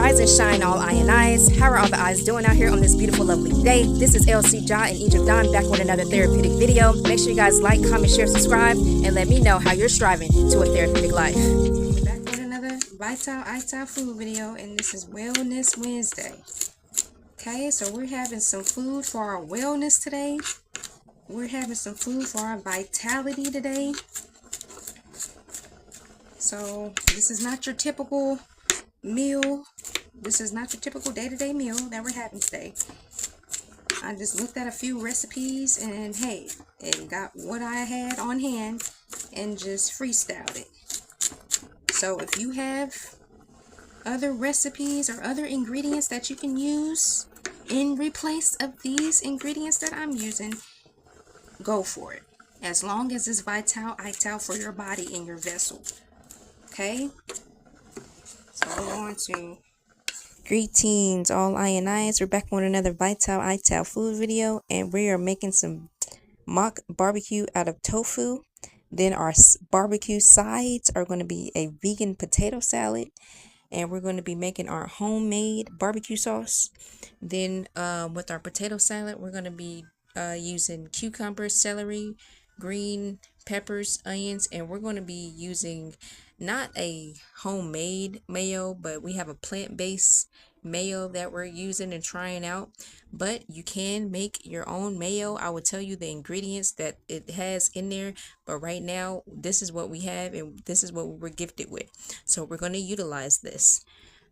Rise and shine, all I and I's. How are all the eyes doing out here on this beautiful, lovely day? This is ElSea Jahzen in Egypt Dawn, back with another therapeutic video. Make sure you guys like, comment, share, subscribe, and let me know how you're striving to a therapeutic life. We're back with another Vital food video, and this is Wellness Wednesday. Okay, so we're having some food for our wellness today. We're having some food for our vitality today. So this is not your typical meal. This is not your typical day-to-day meal that we're having today. I just looked at a few recipes and hey, and got what I had on hand and just freestyled it. So if you have other recipes or other ingredients that you can use in replace of these ingredients that I'm using, go for it. As long as it's vital for your body and your vessel. Okay, so we're going to greetings, all I and I's. We're back with another vital food video, and we are making some mock barbecue out of tofu. Then our barbecue sides are going to be a vegan potato salad, and we're going to be making our homemade barbecue sauce. Then with our potato salad, we're going to be using cucumbers, celery, green peppers, onions, and we're going to be using not a homemade mayo, but we have a plant-based mayo that we're using and trying out. But you can make your own mayo. I will tell you the ingredients that it has in there, but right now this is what we have and this is what we were gifted with, so we're going to utilize this.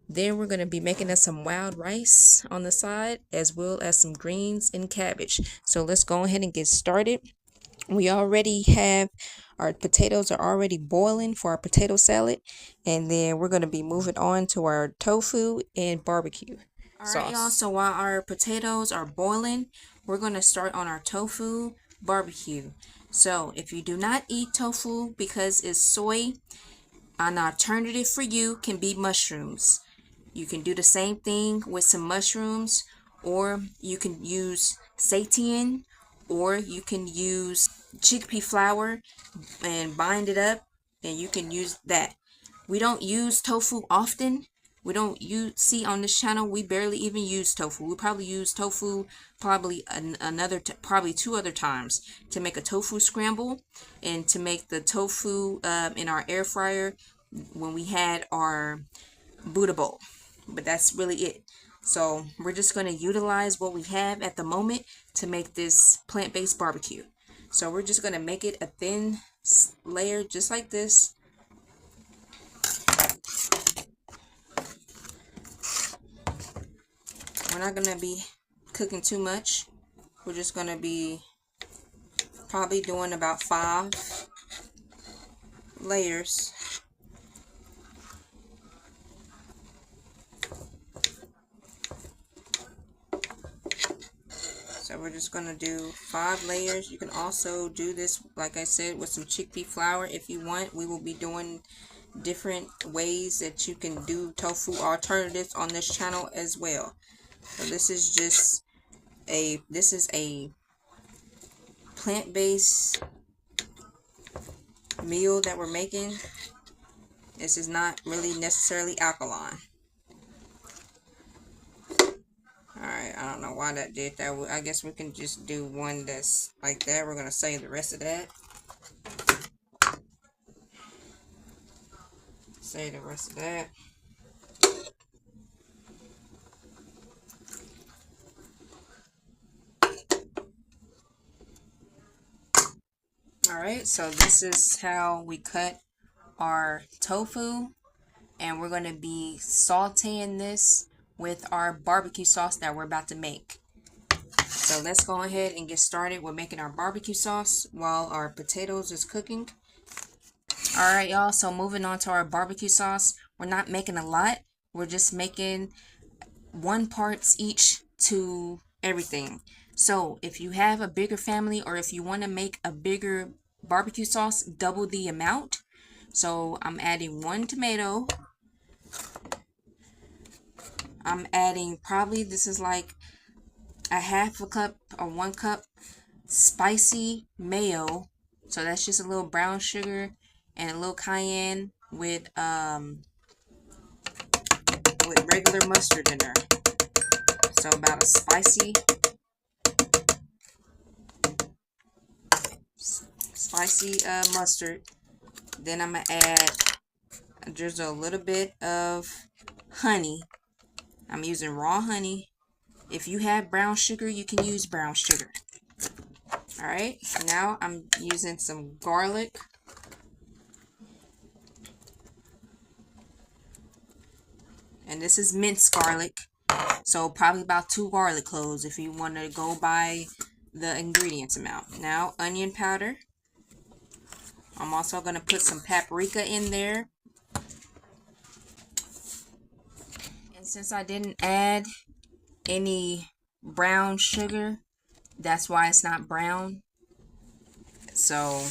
Then we're going to be making us some wild rice on the side, as well as some greens and cabbage. So let's go ahead and get started. We already have our potatoes are already boiling for our potato salad, and then we're going to be moving on to our tofu and barbecue sauce. All right, y'all, so while our potatoes are boiling, we're going to start on our tofu barbecue. So if you do not eat tofu because it's soy, an alternative for you can be mushrooms. You can do the same thing with some mushrooms, or you can use seitan, or you can use chickpea flour and bind it up, and you can use that. We don't use tofu often. We don't see on this channel, we barely even use tofu. We probably use tofu probably probably 2 other times to make a tofu scramble and to make the tofu in our air fryer when we had our Buddha bowl. But that's really it. So we're just going to utilize what we have at the moment to make this plant-based barbecue. So we're just going to make it a thin layer just like this. We're not going to be cooking too much. We're just going to be probably doing about 5 layers. So we're just going to do 5 layers. You can also do this, like I said, with some chickpea flour if you want. We will be doing different ways that you can do tofu alternatives on this channel as well. So this is just a plant-based meal that we're making. This is not really necessarily alkaline. Alright, I don't know why that did that. I guess we can just do one that's like that. We're going to save the rest of that. Save the rest of that. Alright, so this is how we cut our tofu. And we're going to be sauteing this with our barbecue sauce that we're about to make. So let's go ahead and get started with making our barbecue sauce while our potatoes is cooking. Alright, y'all, so moving on to our barbecue sauce. We're not making a lot. We're just making 1 parts each to everything. So if you have a bigger family, or if you want to make a bigger barbecue sauce, double the amount. So I'm adding 1 tomato. I'm adding probably, this is like a 1/2 cup or 1 cup spicy mayo. So that's just a little brown sugar and a little cayenne with with regular mustard in there. So about a spicy mustard. Then I'm going to add just a little bit of honey. I'm using raw honey. If you have brown sugar, you can use brown sugar. Alright, now I'm using some garlic. And this is minced garlic. So probably about 2 garlic cloves if you want to go by the ingredients amount. Now, onion powder. I'm also going to put some paprika in there. And since I didn't add any brown sugar, that's why it's not brown. So,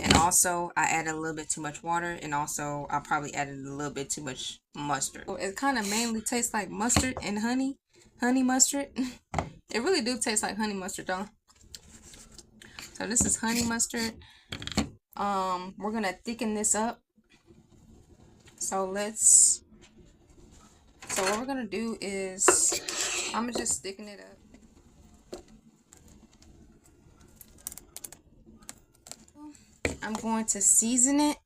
and also I added a little bit too much water, and also I probably added a little bit too much mustard. So it kind of mainly tastes like mustard and honey mustard. It really do taste like honey mustard though. So this is honey mustard. We're gonna thicken this up. So what we're gonna do is I'm gonna just thicken it up. I'm going to season it.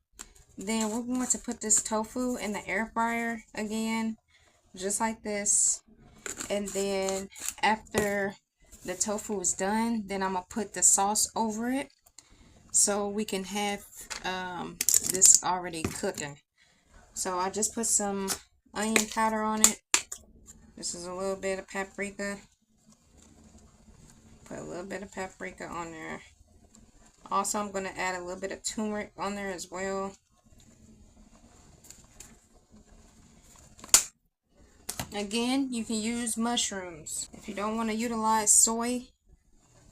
Then we're going to put this tofu in the air fryer again, just like this. And then after the tofu is done, then I'm going to put the sauce over it so we can have this already cooking. So I just put some onion powder on it. This is a little bit of paprika. Put a little bit of paprika on there. Also, I'm going to add a little bit of turmeric on there as well. Again, you can use mushrooms. If you don't want to utilize soy,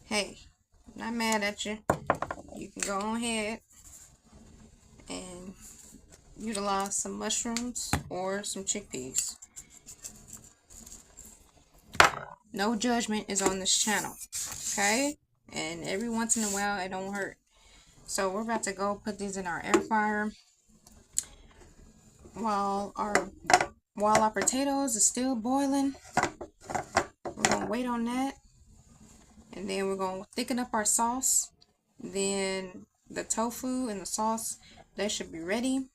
hey, I'm not mad at you. You can go ahead and utilize some mushrooms or some chickpeas. No judgment is on this channel, okay? And every once in a while, it don't hurt. So we're about to go put these in our air fryer. While our potatoes are still boiling, we're going to wait on that. And then we're going to thicken up our sauce. Then the tofu and the sauce, they should be ready.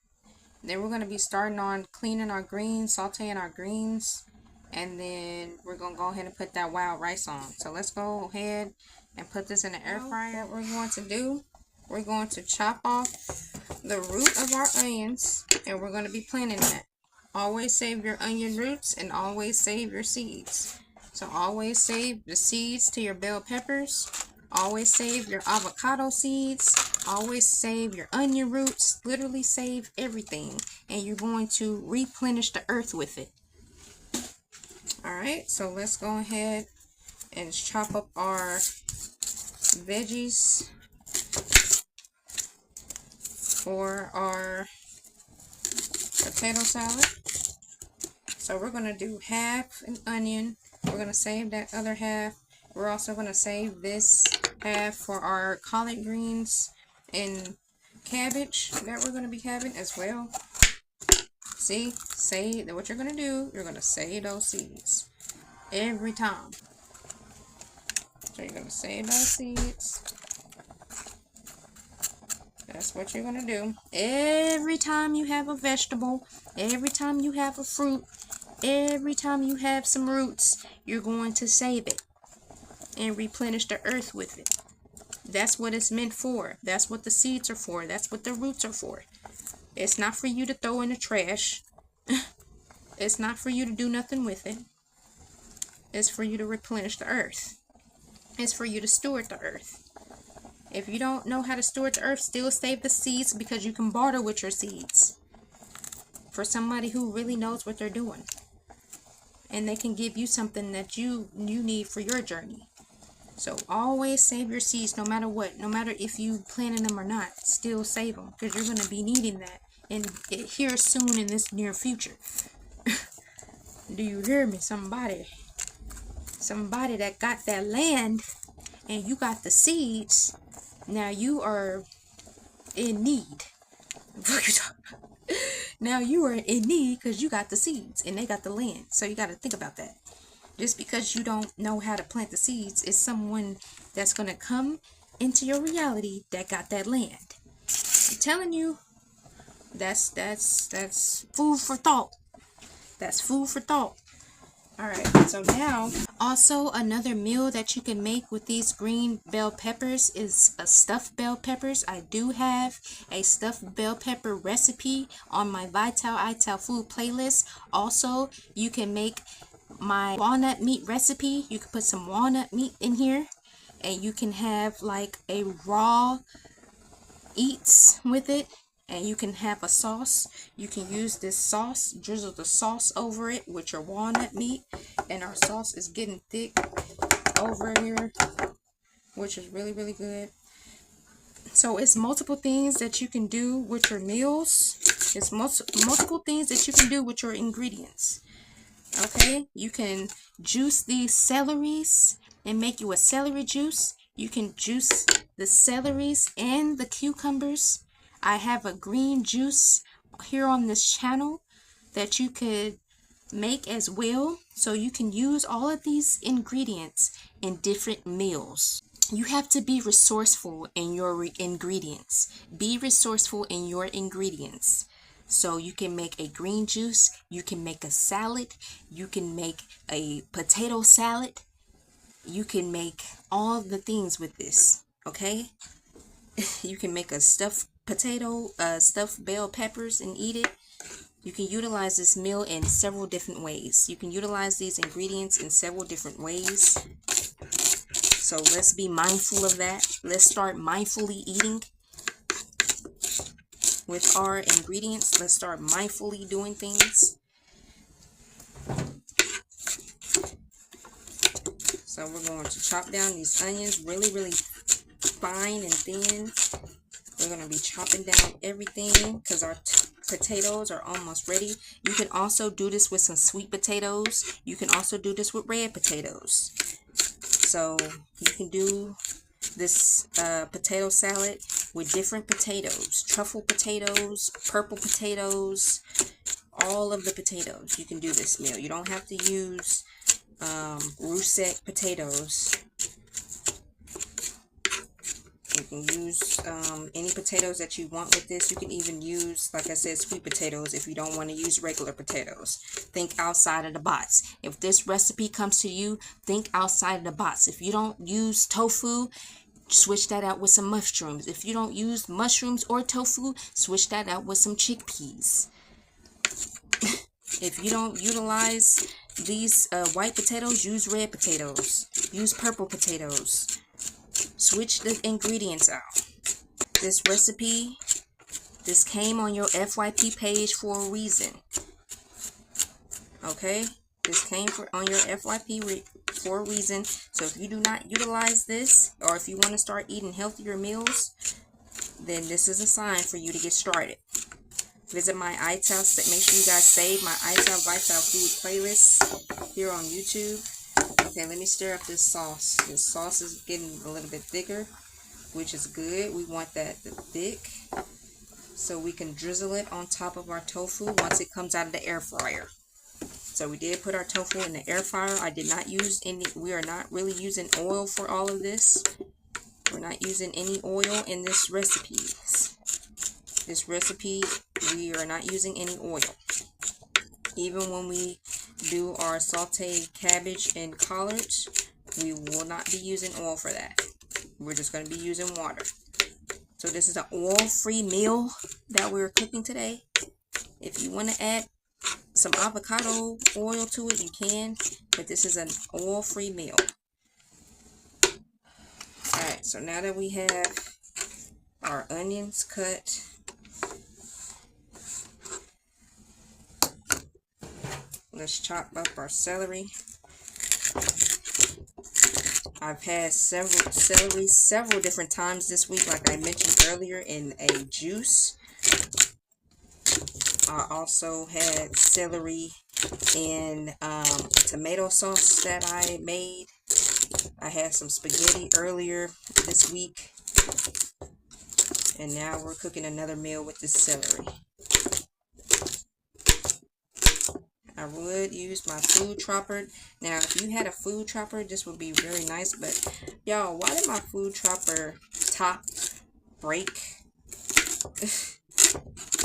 Then we're going to be starting on cleaning our greens, sauteing our greens. And then we're going to go ahead and put that wild rice on. So let's go ahead and put this in the air fryer. What we're going to do, we're going to chop off the root of our onions, and we're going to be planting that. Always save your onion roots and always save your seeds. So always save the seeds to your bell peppers. Always save your avocado seeds. Always save your onion roots. Literally save everything, and you're going to replenish the earth with it. Alright, so let's go ahead and chop up our veggies for our potato salad. So we're going to do half an onion. We're going to save that other half. We're also going to save this half for our collard greens and cabbage that we're going to be having as well. See, say that what you're going to do, you're going to save those seeds every time. So you're going to save those seeds. That's what you're going to do. Every time you have a vegetable, every time you have a fruit, every time you have some roots, you're going to save it and replenish the earth with it. That's what it's meant for. That's what the seeds are for. That's what the roots are for. It's not for you to throw in the trash. It's not for you to do nothing with it. It's for you to replenish the earth. It's for you to steward the earth. If you don't know how to steward the earth, still save the seeds, because you can barter with your seeds for somebody who really knows what they're doing. And they can give you something that you need for your journey. So always save your seeds no matter what. No matter if you planted them or not, still save them, because you're going to be needing that and here soon in this near future. Do you hear me? Somebody that got that land and you got the seeds, now you are in need. Now you are in need because you got the seeds and they got the land. So you got to think about that. Just because you don't know how to plant the seeds, is someone that's going to come into your reality that got that land. I'm telling you, that's food for thought. That's food for thought. Alright, so now, also another meal that you can make with these green bell peppers is a stuffed bell peppers. I do have a stuffed bell pepper recipe on my Vital ital food playlist. Also, you can make my walnut meat recipe. You can put some walnut meat in here, and you can have like a raw eats with it, and you can have a sauce. You can use this sauce, drizzle the sauce over it with your walnut meat, and our sauce is getting thick over here, which is really, really good. So it's multiple things that you can do with your meals. It's multiple things that you can do with your ingredients. Okay, you can juice these celeries and make you a celery juice. You can juice the celeries and the cucumbers. I have a green juice here on this channel that you could make as well. So you can use all of these ingredients in different meals. You have to be resourceful in your ingredients. Be resourceful in your ingredients. So you can make a green juice, you can make a salad, you can make a potato salad, you can make all the things with this, okay? You can make a stuffed potato, stuffed bell peppers and eat it. You can utilize this meal in several different ways. You can utilize these ingredients in several different ways. So let's be mindful of that. Let's start mindfully eating with our ingredients. Let's start mindfully doing things. So we're going to chop down these onions really, really fine and thin. We're going to be chopping down everything because our potatoes are almost ready. You can also do this with some sweet potatoes. You can also do this with red potatoes. So you can do this potato salad with different potatoes, truffle potatoes, purple potatoes, all of the potatoes. You can do this meal. You don't have to use russet potatoes. You can use any potatoes that you want with this. You can even use, like I said, sweet potatoes if you don't want to use regular potatoes. Think outside of the box. If this recipe comes to you, think outside of the box. If you don't use tofu, switch that out with some mushrooms. If you don't use mushrooms or tofu, switch that out with some chickpeas. If you don't utilize these white potatoes, use red potatoes. Use purple potatoes. Switch the ingredients out. This recipe, this came on your FYP page for a reason. Okay? This came on your FYP for a reason. So if you do not utilize this, or if you want to start eating healthier meals, then this is a sign for you to get started. Visit my ital. Make sure you guys save my ital Vital Food playlist here on YouTube. Okay, let me stir up this sauce. This sauce is getting a little bit thicker, which is good. We want that thick so we can drizzle it on top of our tofu once it comes out of the air fryer. So we did put our tofu in the air fryer. I did not use any, we are not really using oil for all of this. We're not using any oil in this recipe. This recipe, we are not using any oil. Even when we do our sauteed cabbage and collards, we will not be using oil for that. We're just going to be using water. So this is an oil-free meal that we're cooking today. If you want to add some avocado oil to it, you can, but this is an oil-free meal. Alright, so now that we have our onions cut, let's chop up our celery. I've had celery several different times this week, like I mentioned earlier, in a juice. I also had celery in a tomato sauce that I made. I had some spaghetti earlier this week. And now we're cooking another meal with this celery. I would use my food chopper. Now, if you had a food chopper, this would be very nice. But, y'all, why did my food chopper top break?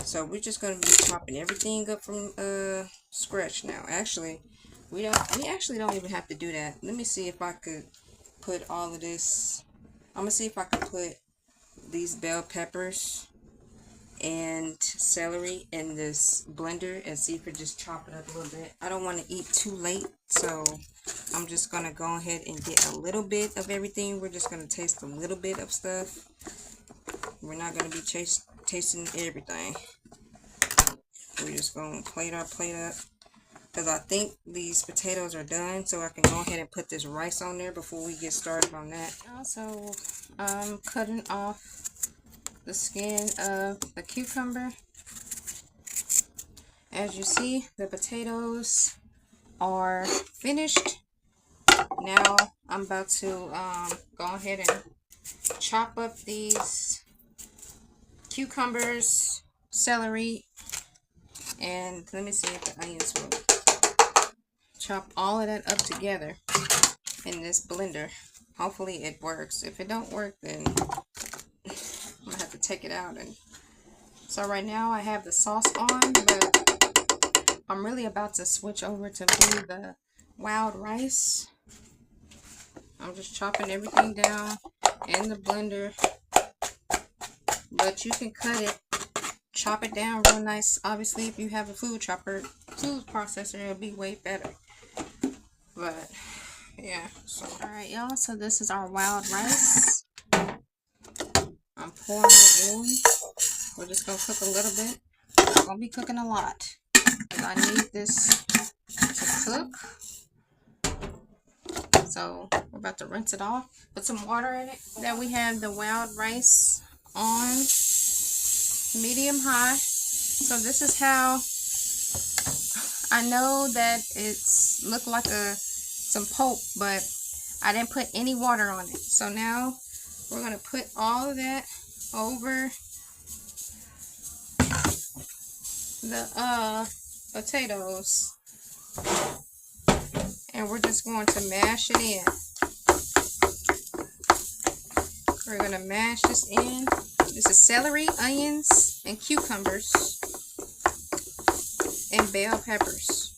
So, we're just going to be chopping everything up from scratch now. Actually, we actually don't even have to do that. Let me see if I could put all of this. I'm going to see if I could put these bell peppers and celery in this blender and see if it just chop it up a little bit. I don't want to eat too late, so I'm just gonna go ahead and get a little bit of everything. We're just gonna taste a little bit of stuff. We're not gonna be tasting everything. We're just gonna plate our plate up because I think these potatoes are done, so I can go ahead and put this rice on there before we get started on that. Also, I'm cutting off the skin of the cucumber. As you see, the potatoes are finished. Now I'm about to go ahead and chop up these cucumbers, celery, and let me see if the onions will. Chop all of that up together in this blender. Hopefully it works. If it don't work, then I'm gonna have to take it out. And so right now I have the sauce on, but I'm really about to switch over to do the wild rice. I'm just chopping everything down in the blender, but you can cut it, chop it down real nice. Obviously, if you have a food processor, it'll be way better. But yeah, so all right, y'all. So this is our wild rice. I'm pouring it in. We're just gonna cook a little bit. I'm gonna be cooking a lot because I need this to cook. So we're about to rinse it off. Put some water in it. Then we have the wild rice on medium high. So this is how I know that it's looked like some pulp, but I didn't put any water on it. So now we're gonna put all of that over the potatoes, and we're just going to mash it in. We're gonna mash this in. This is celery, onions, and cucumbers, and bell peppers.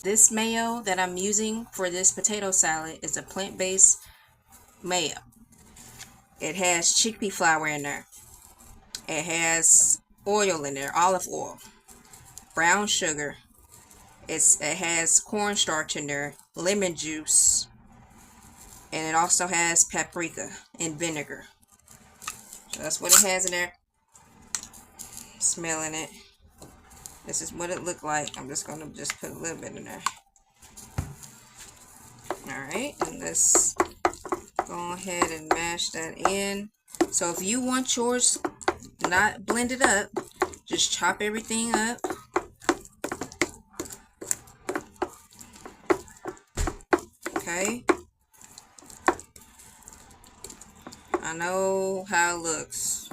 This mayo that I'm using for this potato salad is a plant-based mayo. It has chickpea flour in there. It has oil in there, olive oil, brown sugar. It has cornstarch in there, lemon juice, and it also has paprika and vinegar. So that's what it has in there. Smelling it. This is what it looked like. I'm just gonna put a little bit in there. Alright, and let's go ahead and mash that in. So if you want yours not blended up, just chop everything up. Okay. I know how it looks.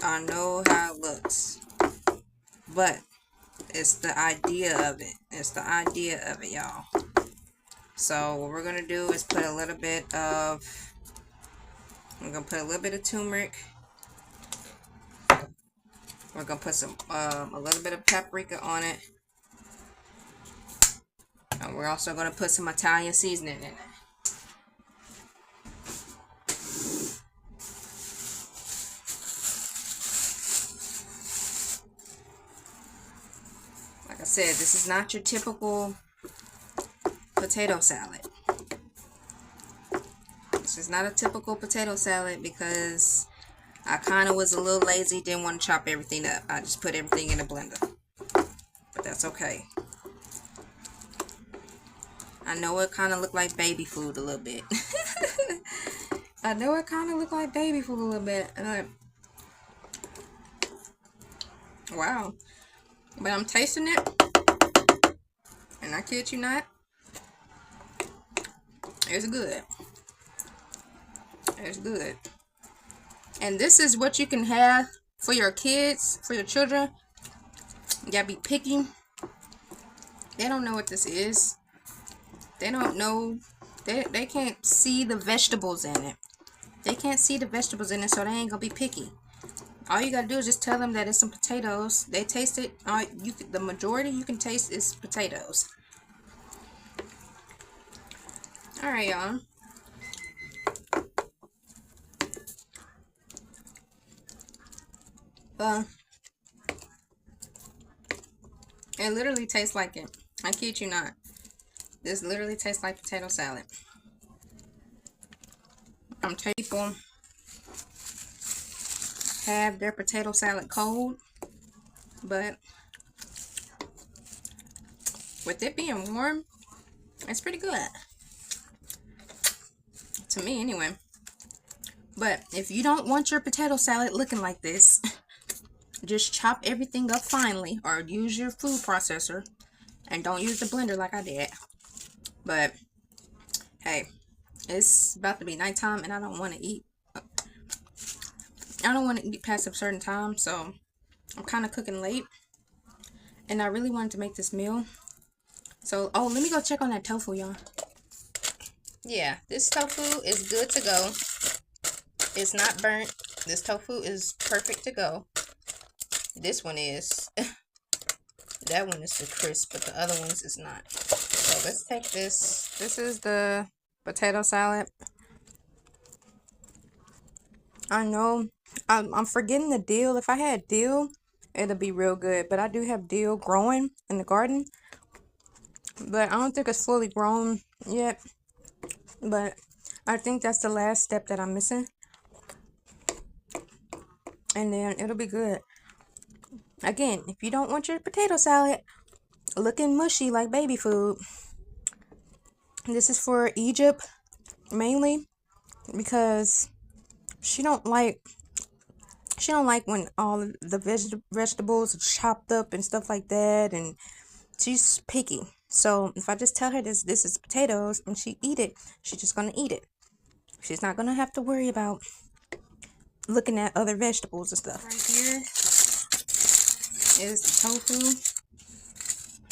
I know how it looks. But it's the idea of it. It's the idea of it, y'all. So what we're gonna do is put a little bit of, I'm gonna put a little bit of turmeric. We're gonna put some a little bit of paprika on it. And we're also gonna put some Italian seasoning in it. Like I said, this is not your typical potato salad. This is not a typical potato salad because I kind of was a little lazy, didn't want to chop everything up. I just put everything in a blender. But that's okay. I know it kind of looked like baby food a little bit. I know it kind of looked like baby food a little bit. Wow. But I'm tasting it. And I kid you not. It's good. It's good. And this is what you can have for your kids, for your children. You gotta be picky. they don't know what this is. They don't know. They can't see the vegetables in it. They can't see the vegetables in it, so they ain't gonna be picky. All you gotta do is just tell them that it's some potatoes. They taste it. The majority you can taste is potatoes. All right, y'all. It literally tastes like it. I kid you not. This literally tastes like potato salad. I'm telling you, people have their potato salad cold, but with it being warm, it's pretty good. To me, anyway. But if you don't want your potato salad looking like this, just chop everything up finely, or use your food processor, and don't use the blender like I did. But hey, it's about to be nighttime, and I don't want to eat. I don't want to eat past a certain time, so I'm kind of cooking late, and I really wanted to make this meal. So, oh, let me go check on that tofu, y'all. Yeah, this tofu is good to go. It's not burnt. This tofu is perfect to go. This one is. That one is the crisp, but the other ones is not. So let's take this. This is the potato salad. I know I'm forgetting the dill. If I had dill, it'll be real good. But I do have dill growing in the garden. But I don't think it's fully grown yet. But I think that's the last step that I'm missing. And then it'll be good. Again, if you don't want your potato salad looking mushy like baby food, this is for Egypt mainly, because she don't like when all the vegetables are chopped up and stuff like that, and she's picky. So if I just tell her this is potatoes and she eat it, she's just gonna eat it. She's not gonna have to worry about looking at other vegetables and stuff. Right here is the tofu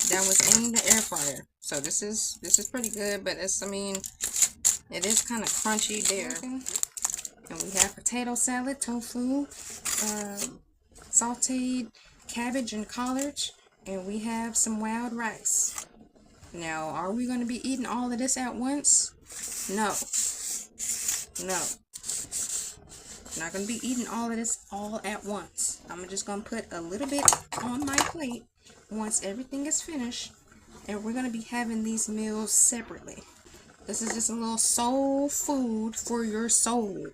that was in the air fryer. So this is pretty good, but it's, I mean, it is kind of crunchy there. And we have potato salad, tofu, sauteed cabbage and collards, and we have some wild rice. Now, are we going to be eating all of this at once? No. No. Not going to be eating all of this all at once. I'm just going to put a little bit on my plate once everything is finished, and we're going to be having these meals separately. This is just a little soul food for your soul.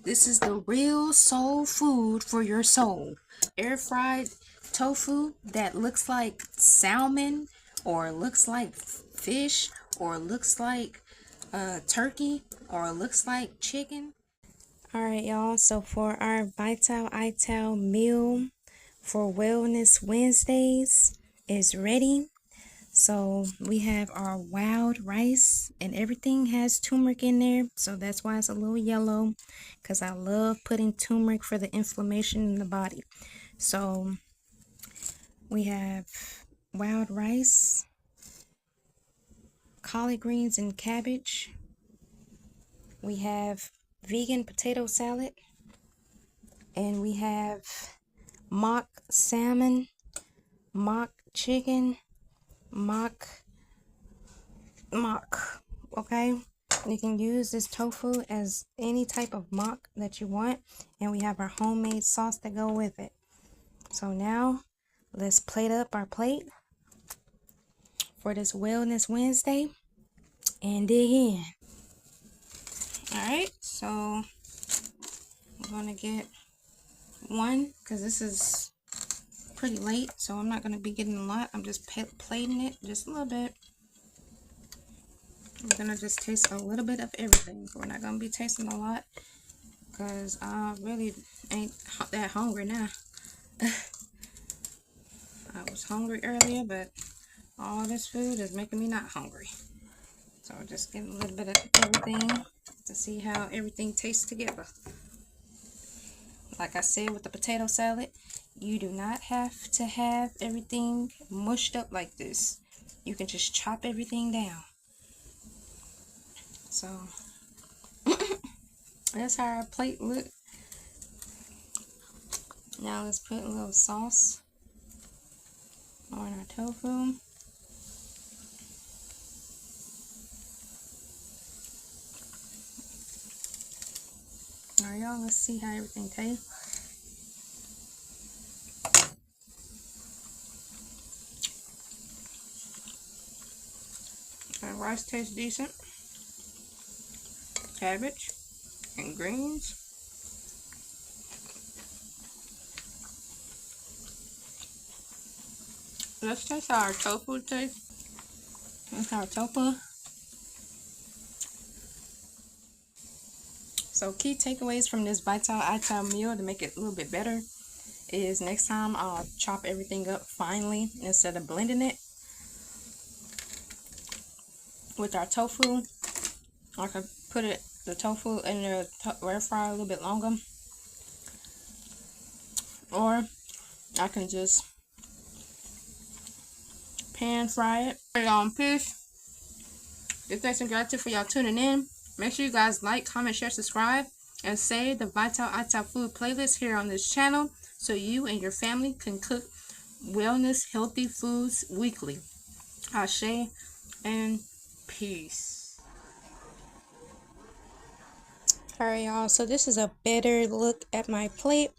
This is the real soul food for your soul. Air fried tofu that looks like salmon, or looks like fish, or looks like turkey, or looks like chicken. Alright, y'all, so for our Vital Ital meal for Wellness Wednesdays is ready. So we have our wild rice, and everything has turmeric in there, so that's why it's a little yellow, because I love putting turmeric for the inflammation in the body. So we have wild rice, collard greens and cabbage. We have vegan potato salad, and we have mock salmon, mock chicken, mock, okay? You can use this tofu as any type of mock that you want, and we have our homemade sauce to go with it. So now let's plate up our plate for this Wellness Wednesday and dig in. Alright, so I'm gonna get one, because this is pretty late, so I'm not gonna be getting a lot. I'm just plating it just a little bit. I'm gonna just taste a little bit of everything. We're not gonna be tasting a lot, because I really ain't that hungry now. I was hungry earlier, but all this food is making me not hungry. So just getting a little bit of everything to see how everything tastes together. Like I said with the potato salad, you do not have to have everything mushed up like this. you can just chop everything down. So that's how our plate look. Now let's put a little sauce on our tofu. Alright y'all, let's see how everything tastes. Our rice tastes decent. Cabbage and greens. Let's test how our tofu tastes. That's our tofu. So key takeaways from this Vital Ital meal to make it a little bit better is next time I'll chop everything up finely instead of blending it. With our tofu, I can put the tofu in the air fryer a little bit longer, or I can just pan fry it. Y'all, peace. Thanks and gratitude for y'all tuning in. Make sure you guys like, comment, share, subscribe, and save the Vital Ital food playlist here on this channel so you and your family can cook wellness, healthy foods weekly. Ashe and peace. Alright y'all, so this is a better look at my plate.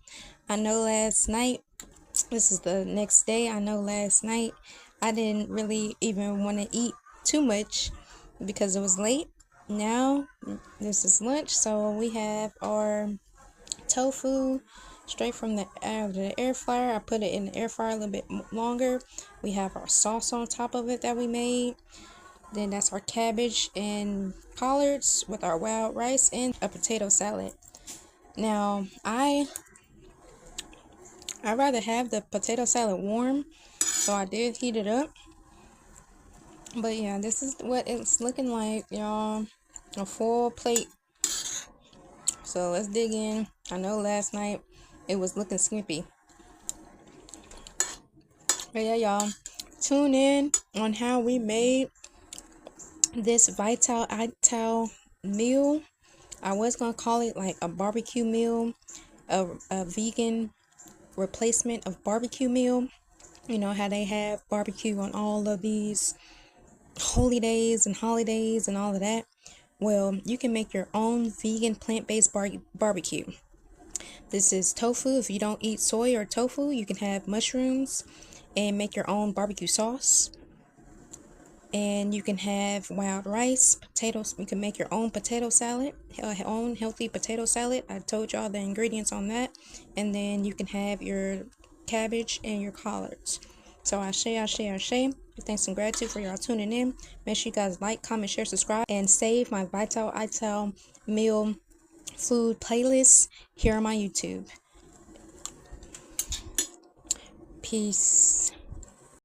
I know last night, this is the next day, I know last night I didn't really even want to eat too much because it was late. Now this is lunch, so we have our tofu straight from the air fryer. I put it in the air fryer a little bit longer. We have our sauce on top of it that we made. Then that's our cabbage and collards with our wild rice and a potato salad. Now I'd rather have the potato salad warm, so I did heat it up. But yeah, this is what it's looking like, y'all. A full plate. So let's dig in. I know last night it was looking skimpy. But yeah, y'all, tune in on how we made this Vital Ital meal. I was gonna call it like a barbecue meal, a vegan replacement of barbecue meal. You know how they have barbecue on all of these holy days and holidays and all of that. Well, you can make your own vegan plant-based barbecue. This is tofu. If you don't eat soy or tofu, you can have mushrooms and make your own barbecue sauce. And you can have wild rice, potatoes. You can make your own potato salad, own healthy potato salad. I told y'all the ingredients on that. And then you can have your cabbage and your collards. So ashe, ashe, ashe. Thanks and gratitude for y'all tuning in. Make sure you guys like, comment, share, subscribe, and save my Vital Ital meal food playlist here on my YouTube. Peace.